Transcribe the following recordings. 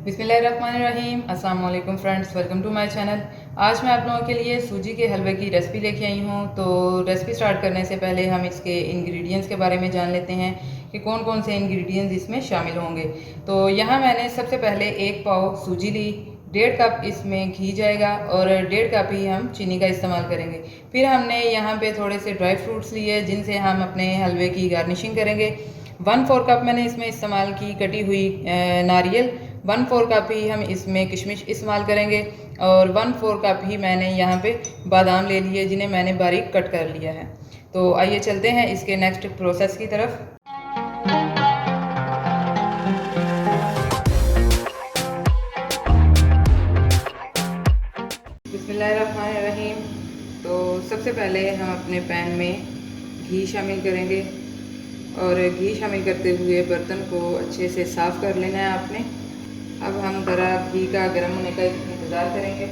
बिस्मिल्लाहिर्रहमानिर्रहीम। अस्सलाम वालेकुम friends, welcome to my channel. आज मैं आप लोगों के लिए सूजी के हलवे की रेसिपी लेके आई हूँ। तो रेसिपी स्टार्ट करने से पहले हम इसके इंग्रेडिएंट्स के बारे में जान लेते हैं कि कौन कौन से इंग्रेडिएंट्स इसमें शामिल होंगे। तो यहाँ मैंने सबसे पहले 1 पाव सूजी ली, 1.5 कप इसमें घी जाएगा और 1.5 कप ही हम चीनी का इस्तेमाल करेंगे। फिर हमने यहाँ पे थोड़े से ड्राई फ्रूट्स लिए जिनसे हम अपने हलवे की गार्निशिंग करेंगे। 1/4 कप मैंने इसमें इस्तेमाल की कटी हुई नारियल। 1/4 कप ही हम इसमें किशमिश इस्तेमाल करेंगे और 1/4 कप ही मैंने यहाँ पे बादाम ले लिए जिन्हें मैंने बारीक कट कर लिया है। तो आइए चलते हैं इसके नेक्स्ट प्रोसेस की तरफ। बिस्मिल्लाहिर्रहमानिर्रहीम। तो सबसे पहले हम अपने पैन में घी शामिल करेंगे और घी शामिल करते हुए बर्तन को अच्छे से साफ़ कर लेना है आपने। अब हम ज़रा घी का गर्म होने का इंतज़ार करेंगे।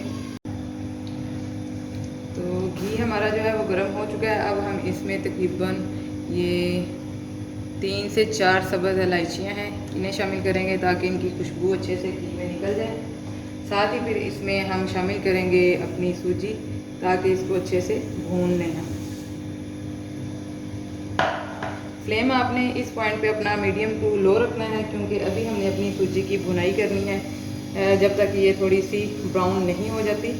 तो घी हमारा जो है वो गर्म हो चुका है। अब हम इसमें तकरीबन ये 3 से 4 सब्ज़ इलायचियाँ हैं, इन्हें शामिल करेंगे ताकि इनकी खुशबू अच्छे से घी में निकल जाए। साथ ही फिर इसमें हम शामिल करेंगे अपनी सूजी ताकि इसको अच्छे से भून लेना। फ्लेम आपने इस पॉइंट पे अपना मीडियम टू लो रखना है क्योंकि अभी हमने अपनी सूजी की भुनाई करनी है जब तक ये थोड़ी सी ब्राउन नहीं हो जाती।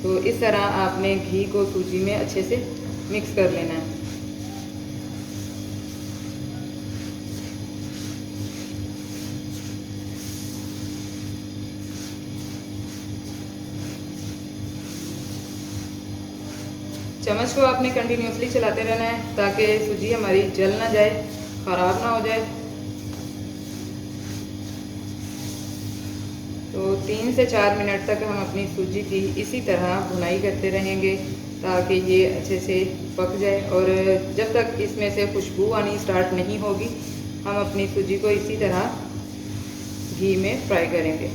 तो इस तरह आपने घी को सूजी में अच्छे से मिक्स कर लेना है। चम्मच को आपने कंटिन्यूसली चलाते रहना है ताकि सूजी हमारी जल ना जाए, ख़राब ना हो जाए। तो 3 से 4 मिनट तक हम अपनी सूजी की इसी तरह भुनाई करते रहेंगे ताकि ये अच्छे से पक जाए। और जब तक इसमें से खुशबू आनी स्टार्ट नहीं होगी हम अपनी सूजी को इसी तरह घी में फ्राई करेंगे।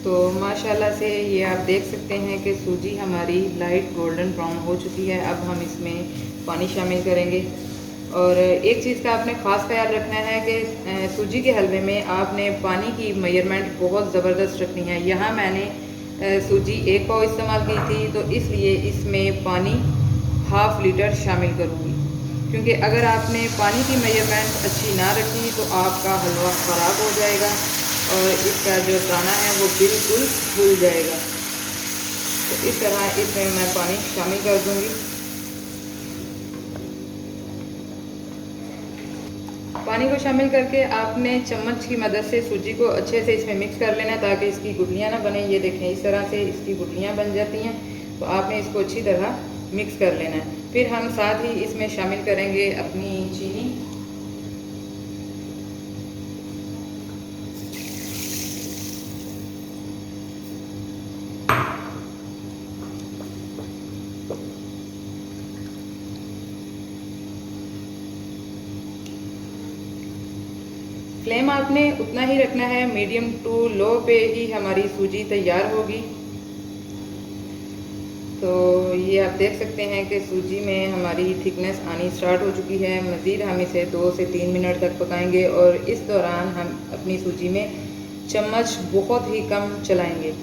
तो माशाल्लाह से ये आप देख सकते हैं कि सूजी हमारी लाइट गोल्डन ब्राउन हो चुकी है। अब हम इसमें पानी शामिल करेंगे। और एक चीज़ का आपने ख़ास ख्याल रखना है कि सूजी के हलवे में आपने पानी की मेजरमेंट बहुत ज़बरदस्त रखनी है। यहाँ मैंने सूजी 1 पाव इस्तेमाल की थी तो इसलिए इसमें पानी 1/2 लीटर शामिल करूँगी क्योंकि अगर आपने पानी की मेजरमेंट अच्छी ना रखी तो आपका हलवा ख़राब हो जाएगा और इसका जो दाना है वो बिल्कुल फूल जाएगा। तो इस तरह इसमें मैं पानी शामिल कर दूंगी। पानी को शामिल करके आपने चम्मच की मदद से सूजी को अच्छे से इसमें मिक्स कर लेना ताकि इसकी गुठलियाँ ना बने। ये देखें इस तरह से इसकी गुठलियाँ बन जाती हैं। तो आपने इसको अच्छी तरह मिक्स कर लेना है। फिर हम साथ ही इसमें शामिल करेंगे अपनी चीनी। फ्लेम आपने उतना ही रखना है, मीडियम टू लो पे ही हमारी सूजी तैयार होगी। तो ये आप देख सकते हैं कि सूजी में हमारी थिकनेस आनी स्टार्ट हो चुकी है। मज़ीद हम इसे 2 से 3 मिनट तक पकाएंगे और इस दौरान हम अपनी सूजी में चम्मच बहुत ही कम चलाएंगे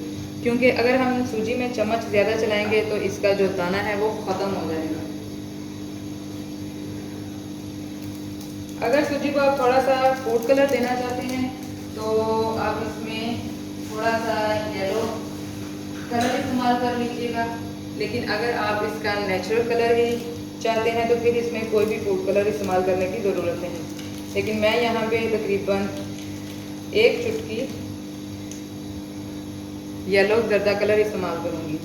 क्योंकि अगर हम सूजी में चम्मच ज़्यादा चलाएंगे तो इसका जो दाना है वो ख़त्म हो जाएगा। अगर सूजी को आप थोड़ा सा फूड कलर देना चाहते हैं तो आप इसमें थोड़ा सा येलो कलर इस्तेमाल कर लीजिएगा। लेकिन अगर आप इसका नेचुरल कलर ही चाहते हैं तो फिर इसमें कोई भी फूड कलर इस्तेमाल करने की ज़रूरत नहीं। लेकिन मैं यहाँ पे तकरीबन 1 चुटकी येलो जर्दा कलर इस्तेमाल करूँगी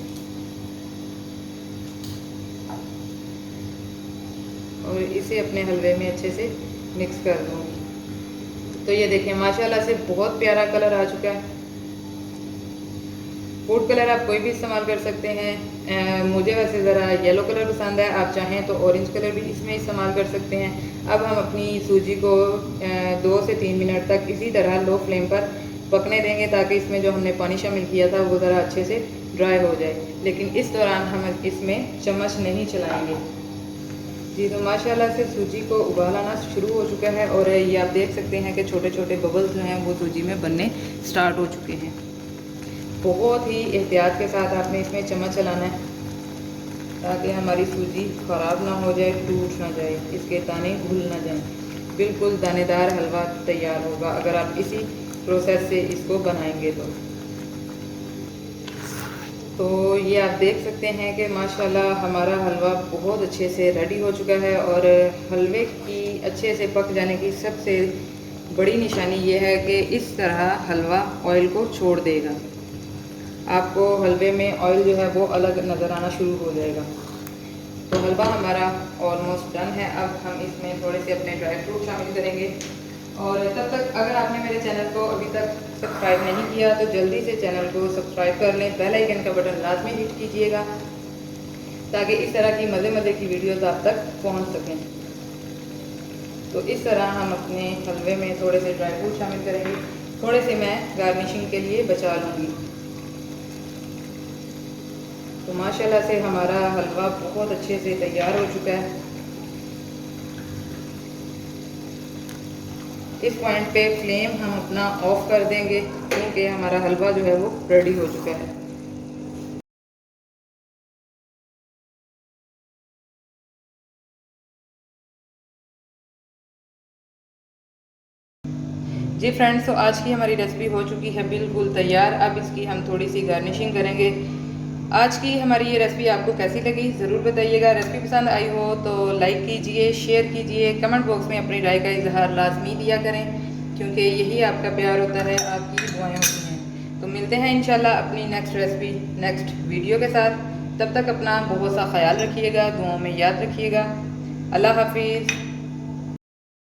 और इसे अपने हलवे में अच्छे से मिक्स कर दूँगी। तो ये देखें माशाल्लाह से बहुत प्यारा कलर आ चुका है। फूड कलर आप कोई भी इस्तेमाल कर सकते हैं। मुझे वैसे ज़रा येलो कलर पसंद है, आप चाहें तो ऑरेंज कलर भी इसमें इस्तेमाल कर सकते हैं। अब हम अपनी सूजी को 2 से 3 मिनट तक इसी तरह लो फ्लेम पर पकने देंगे ताकि इसमें जो हमने पानी शामिल किया था वो ज़रा अच्छे से ड्राई हो जाए। लेकिन इस दौरान हम इसमें चम्मच नहीं चलाएंगे। जी तो माशाल्लाह से सूजी को उबाल आना शुरू हो चुका है और ये आप देख सकते हैं कि छोटे छोटे बबल्स जो हैं वो सूजी में बनने स्टार्ट हो चुके हैं। बहुत ही एहतियात के साथ आपने इसमें चम्मच चलाना है ताकि हमारी सूजी ख़राब ना हो जाए, टूट ना जाए, इसके दाने घुल ना जाएं। बिल्कुल दानेदार हलवा तैयार होगा अगर आप इसी प्रोसेस से इसको बनाएंगे तो ये आप देख सकते हैं कि माशाल्लाह हमारा हलवा बहुत अच्छे से रेडी हो चुका है। और हलवे की अच्छे से पक जाने की सबसे बड़ी निशानी ये है कि इस तरह हलवा ऑयल को छोड़ देगा। आपको हलवे में ऑयल जो है वो अलग नज़र आना शुरू हो जाएगा। तो हलवा हमारा ऑलमोस्ट डन है। अब हम इसमें थोड़े से अपने ड्राई फ्रूट शामिल करेंगे और तब तक अगर आपने मेरे चैनल को अभी तक सब्सक्राइब नहीं किया तो जल्दी से चैनल को सब्सक्राइब कर लें, बेल आइकन का बटन लाजमी हिट कीजिएगा ताकि इस तरह की मज़े मज़े की वीडियोज़ आप तक पहुँच सकें। तो इस तरह हम अपने हलवे में थोड़े से ड्राई फ्रूट शामिल करेंगे, थोड़े से मैं गार्निशिंग के लिए बचा लूँगी। तो माशाल्लाह से हमारा हलवा बहुत अच्छे से तैयार हो चुका है। इस पॉइंट पे फ्लेम हम अपना ऑफ कर देंगे क्योंकि हमारा हलवा जो है वो रेडी हो चुका है। जी फ्रेंड्स, तो आज की हमारी रेसिपी हो चुकी है बिल्कुल तैयार। अब इसकी हम थोड़ी सी गार्निशिंग करेंगे। आज की हमारी ये रेसिपी आपको कैसी लगी ज़रूर बताइएगा। रेसिपी पसंद आई हो तो लाइक कीजिए, शेयर कीजिए, कमेंट बॉक्स में अपनी राय का इजहार लाजमी दिया करें क्योंकि यही आपका प्यार होता है, आपकी दुआएं होती हैं। तो मिलते हैं इंशाल्लाह अपनी नेक्स्ट रेसिपी नेक्स्ट वीडियो के साथ। तब तक अपना बहुत सा ख्याल रखिएगा, दुआओं में याद रखिएगा। अल्लाह हाफिज़।